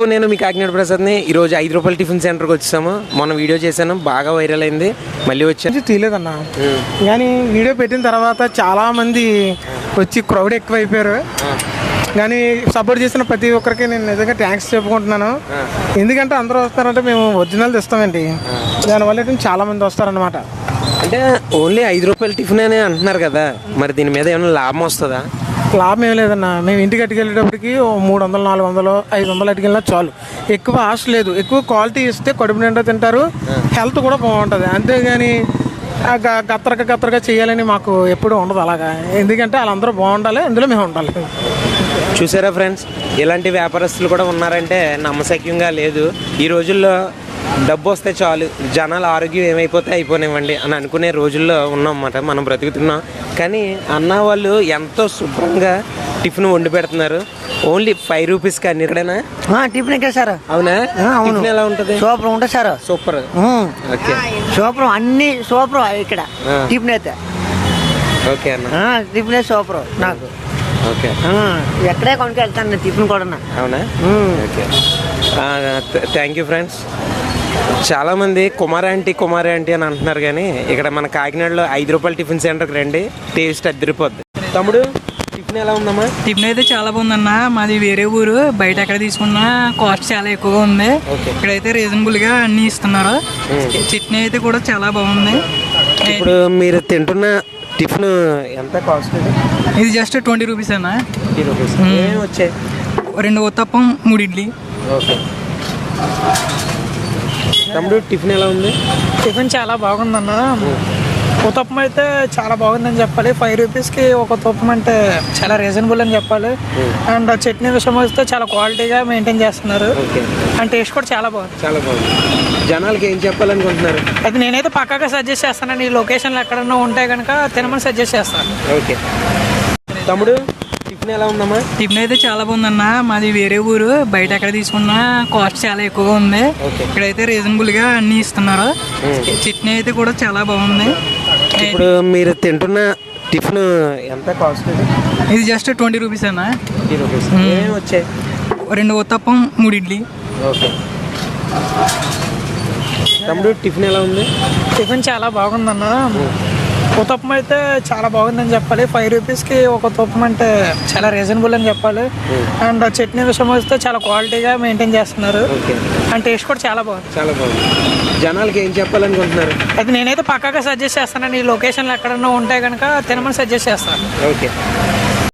నేను మీ కాకినాడ ప్రసాద్ని ఈరోజు 5 రూపాయల టిఫిన్ సెంటర్కి వచ్చాము. మొన్న వీడియో చేశాను, బాగా వైరల్ అయింది. మళ్ళీ వచ్చాను తీయలేదన్నా, కానీ వీడియో పెట్టిన తర్వాత చాలామంది వచ్చి క్రౌడ్ ఎక్కువైపోయారు. కానీ సపోర్ట్ చేసిన ప్రతి ఒక్కరికి నేను నిజంగా థ్యాంక్స్ చెప్పుకుంటున్నాను. ఎందుకంటే అందరూ వస్తారంటే మేము ఒరిజినల్ తెస్తామండి, దానివల్ల చాలామంది వస్తారనమాట. అంటే ఓన్లీ 5 రూపాయల టిఫిన్ అని అంటున్నారు కదా, మరి దీని మీద ఏమైనా లాభం వస్తుందా? లాభం ఏం లేదన్నా. మేము ఇంటికి అట్టుకెళ్ళేటప్పటికి 300, 400, 500 అట్టుకెళ్ళినా చాలు. ఎక్కువ ఆశ లేదు. ఎక్కువ క్వాలిటీ ఇస్తే కడుపు నిండా తింటారు, హెల్త్ కూడా బాగుంటుంది. అంతేగాని గత్తరగా చేయాలని మాకు ఎప్పుడూ ఉండదు అలాగా. ఎందుకంటే వాళ్ళందరూ బాగుండాలి, అందులో మేము ఉండాలి. చూసారా ఫ్రెండ్స్, ఇలాంటి వ్యాపారస్తులు కూడా ఉన్నారంటే నమ్మశక్యంగా లేదు. ఈ రోజుల్లో డబ్బు వస్తే చాలు, జనాల ఆరోగ్యం ఏమైపోతే అయిపోనివ్వండి అని అనుకునే రోజుల్లో ఉన్నామన్నమాట మనం బ్రతుకుతున్నాం. కానీ అన్న వాళ్ళు ఎంతో శుభ్రంగా టిఫిన్ వండి పెడుతున్నారు. ఓన్లీ 5 రూపీస్కి అన్ని. ఇక్కడేనా టిఫిన్ ఇక్కడ సార్? అవునా? టిఫిన్ ఎలా ఉంటుంది? సూపర్ ఉంటుంది సార్. సూపర్. ఓకే, సూపర్, అన్ని సూపర్ ఇక్కడ టిఫిన్ అయితే. ఓకే అన్న, టిఫిన్ అయితే సూపర్ నాకు. ఓకే, ఎక్కడే కొనుకెళ్తాను నేను టిఫిన్ కూడా. అవునా? Okay, thank you friends. చాలామంది కుమార్ ఆంటీ అని అంటున్నారు, కానీ ఇక్కడ మన కాకినాడలో 5 రూపాయల టిఫిన్ సెంటర్కి రండి, టేస్ట్ అదిరిపోద్ది. తమ్ముడు, టిఫిన్ ఎలా ఉందమ్మా? టిఫిన్ అయితే చాలా బాగుందన్న. మాది వేరే ఊరు, బయట ఎక్కడ తీసుకున్నా కాస్ట్ చాలా ఎక్కువగా ఉంది. ఇక్కడైతే రీజనబుల్గా అన్నీ ఇస్తున్నారు. చట్నీ అయితే కూడా చాలా బాగుంది. ఇప్పుడు మీరు తింటున్న టిఫిన్ ఎంత కాస్ట్? ఇది జస్ట్ 20 రూపీస్ అన్న. 20 రూపీస్ వచ్చాయి. 2 ఉత్తప్పం, 3 ఇడ్లీ. ఓకే తమ్ముడు, టిఫిన్ ఎలా ఉంది? టిఫిన్ చాలా బాగుందన్న. ఉత్తప్పం అయితే చాలా బాగుందని చెప్పాలి. 5 రూపీస్కి ఒక ఉత్తప్పం అంటే చాలా రీజనబుల్ అని చెప్పాలి. అండ్ చట్నీ విషయం వస్తే చాలా క్వాలిటీగా మెయింటైన్ చేస్తున్నారు. అండ్ టేస్ట్ కూడా చాలా బాగుంది. చాలా బాగుంది. జనాలకి ఏం చెప్పాలనుకుంటున్నారు? అది నేనైతే పక్కాగా సజెస్ట్ చేస్తాను. ఈ లొకేషన్లో ఎక్కడన్నా ఉంటే కనుక తినమని సజెస్ట్ చేస్తాను. ఓకే తమ్ముడు, టిఫిన్ ఎలా ఉందమ్మా? టిఫిన్ అయితే చాలా బాగుందన్న. మాది వేరే ఊరు, బయట ఎక్కడ తీసుకున్నా కాస్ట్ చాలా ఎక్కువగా ఉంది. ఇక్కడైతే రీజనబుల్గా అన్నీ ఇస్తున్నారు. చట్నీ అయితే కూడా చాలా బాగుంది. ఇప్పుడు మీరు తింటున్న టిఫిన్ ఎంత కాస్ట్? ఇది జస్ట్ 20 రూపీస్ అన్న. 20 రూపీస్ వచ్చాయి. 2 ఉత్తప్పం, 3 ఇడ్లీ. ఓకే తమ్ముడు, టిఫిన్ ఎలా ఉంది? టిఫిన్ చాలా బాగుందన్న. ఉత్తప్పం అయితే చాలా బాగుందని చెప్పాలి. 5 రూపీస్కి ఒక ఉత్తప్పం అంటే చాలా రీజనబుల్ అని చెప్పాలి. అండ్ చట్నీ విషయం వస్తే చాలా క్వాలిటీగా మెయింటైన్ చేస్తున్నారు. అండ్ టేస్ట్ కూడా చాలా బాగుంది. చాలా బాగుంది. జనాలకి ఏం చెప్పాలనుకుంటున్నారు? అది నేనైతే పక్కాగా సజెస్ట్ చేస్తాను. ఈ లొకేషన్లో ఎక్కడన్నా ఉంటే కనుక తినమని సజెస్ట్ చేస్తాను. ఓకే